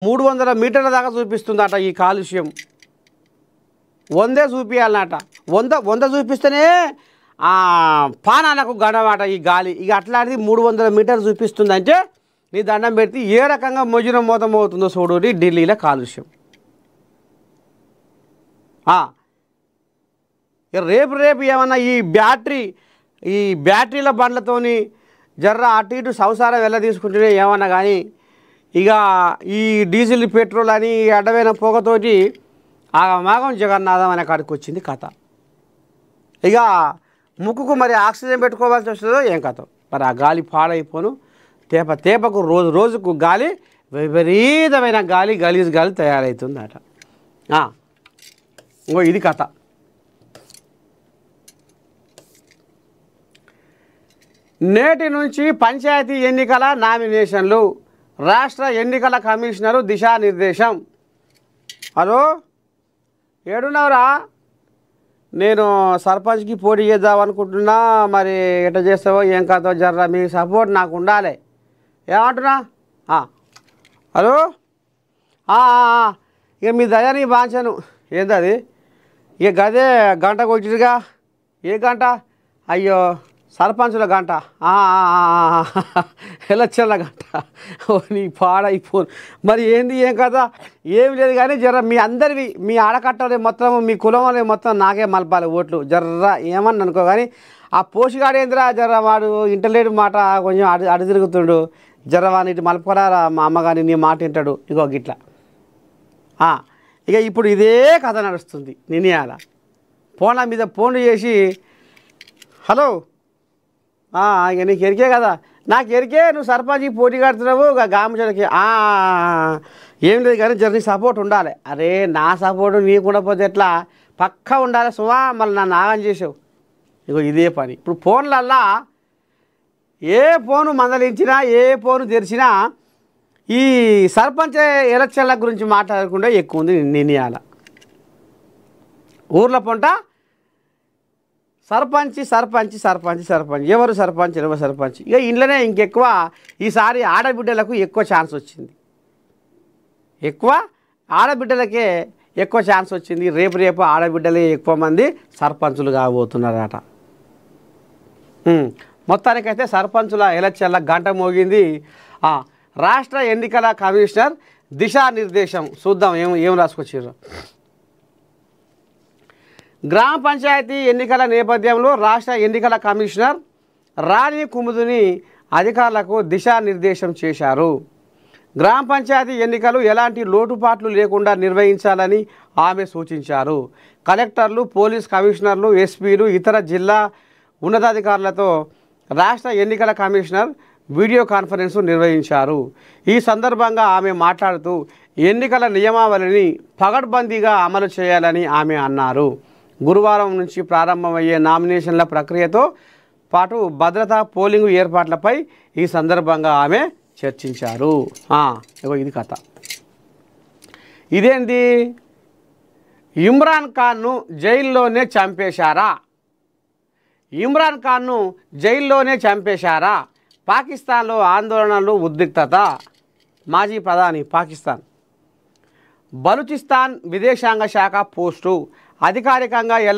300 మీటర్ల దాకా చూపిస్తుందట ఈ కాలుష్యం. 100 చూపియాలన్నట. 100 చూపిస్తేనే పానాలకు గడమాట ఈ గాలి. ఇక అట్లాంటిది 300 మీటర్లు చూపిస్తుందంటే నీ దండం పెడితే ఏ రకంగా మొజున మోతం అవుతుందో చూడు ఢిల్లీలో కాలుష్యం. రేపు ఏమన్నా ఈ బ్యాటరీల బండ్లతోని జర్ర అటు ఇటు సంసారం వెళ్ళ తీసుకుంటేనే ఏమన్నా కానీ ఇక ఈ డీజిల్ పెట్రోల్ అని అడ్డమైన పొగతోటి ఆగమాగం జగన్నాథం అనే కాడికి వచ్చింది కథ. ఇక ముక్కుకు మరి ఆక్సిజన్ పెట్టుకోవాల్సి వస్తుందో ఏం కథ. మరి ఆ గాలి పాడైపోను తేపకు రోజుకు గాలి విపరీతమైన గలీజ్ గాలి తయారవుతుందట. ఇంకో ఇది కథ. నేటి నుంచి పంచాయతీ ఎన్నికల నామినేషన్లు. రాష్ట్ర ఎన్నికల కమిషనరు దిశానిర్దేశం. హలో, ఏడున్నావురా? నేను సర్పంచ్కి పోటీ చేద్దాం అనుకుంటున్నా, మరి ఎట్లా చేస్తావో ఏం కథో జర్రా మీ సపోర్ట్ నాకు ఉండాలి. ఏమంటున్నా? హలో, ఇక మీ దయాన్ని బాంచాను. ఏంటది? ఇక గదే గంట కొట్టిరుగా. ఏ గంట? అయ్యో, సర్పంచుల గంట, ఎలక్షన్ల గంట. నీ పాడైపోను. మరి ఏంది ఏం కదా? ఏమి లేదు కానీ జర్ర మీ అందరివి మీ ఆడకట్టలే మొత్తం మీ కులం వాళ్ళే మొత్తం నాకే మలపాలి ఓట్లు. జర్ర ఏమని అనుకో కానీ ఆ పోషగాడేంద్రా జర్ర వాడు ఇంటర్లేడు మాట కొంచెం అడు తిరుగుతుండు. జర్ర వాడిని ఇటు మలపరారా మా అమ్మ కానీ నీ మాట వింటాడు. ఇగో గిట్లా. ఇక ఇప్పుడు ఇదే కథ నడుస్తుంది. నిన్నయాల ఫోన్ల మీద ఫోన్లు చేసి హలో, ఇక నీకు ఎరికే కదా, నాకు ఎరికే నువ్వు సర్పంచ్కి పోటీ కడుతున్నావు గామచడికి. ఏం లేదు కానీ జర్నీ సపోర్ట్ ఉండాలి. అరే నా సపోర్టు నీకు ఉండకపోతే ఎట్లా? పక్కా ఉండాలి సుమా. మళ్ళీ నన్ను ఆగం చేసావు. ఇగో ఇదే పని. ఇప్పుడు ఫోన్లల్లా ఏ ఫోను మందలించినా ఏ ఫోను తెరిచినా ఈ సర్పంచ్ ఎలక్షన్ల గురించి మాట్లాడకుండా ఎక్కువ ఉంది నిర్ణయాల. ఊర్ల పొంట సర్పంచ్ ఎవరు సర్పంచ్. ఇక ఇంట్లోనే ఇంకెక్కువ ఈసారి ఆడబిడ్డలకు ఎక్కువ ఛాన్స్ వచ్చింది. ఆడబిడ్డలకే ఎక్కువ ఛాన్స్ వచ్చింది. రేపు ఆడబిడ్డలే ఎక్కువ మంది సర్పంచులు కాబోతున్నారట. మొత్తానికైతే సర్పంచుల ఎలక్షన్ల గంట మోగింది. రాష్ట్ర ఎన్నికల కమిషనర్ దిశానిర్దేశం. చూద్దాం ఏం రాసుకొచ్చారు. గ్రామ పంచాయతీ ఎన్నికల నేపథ్యంలో రాష్ట్ర ఎన్నికల కమిషనర్ రాణి కుముదుని అధికారులకు దిశానిర్దేశం చేశారు. గ్రామ పంచాయతీ ఎన్నికలు ఎలాంటి లోటుపాట్లు లేకుండా నిర్వహించాలని ఆమె సూచించారు. కలెక్టర్లు, పోలీస్ కమిషనర్లు, ఎస్పీలు, ఇతర జిల్లా ఉన్నతాధికారులతో రాష్ట్ర ఎన్నికల కమిషనర్ వీడియో కాన్ఫరెన్స్ నిర్వహించారు. ఈ సందర్భంగా ఆమె మాట్లాడుతూ ఎన్నికల నియమావళిని పగడ్బందీగా అమలు చేయాలని ఆమె అన్నారు. గురువారం నుంచి ప్రారంభమయ్యే నామినేషన్ల ప్రక్రియతో పాటు భద్రతా పోలింగ్ ఏర్పాట్లపై ఈ సందర్భంగా ఆమె చర్చించారు. ఇది కథ. ఇదేంటి? ఇమ్రాన్ ఖాన్ను జైల్లోనే చంపేశారా? పాకిస్తాన్లో ఆందోళనలు, ఉద్రిక్తత. మాజీ ప్రధాని పాకిస్తాన్ బలూచిస్తాన్ విదేశాంగ శాఖ పోస్టు అధికారికంగా ఎలా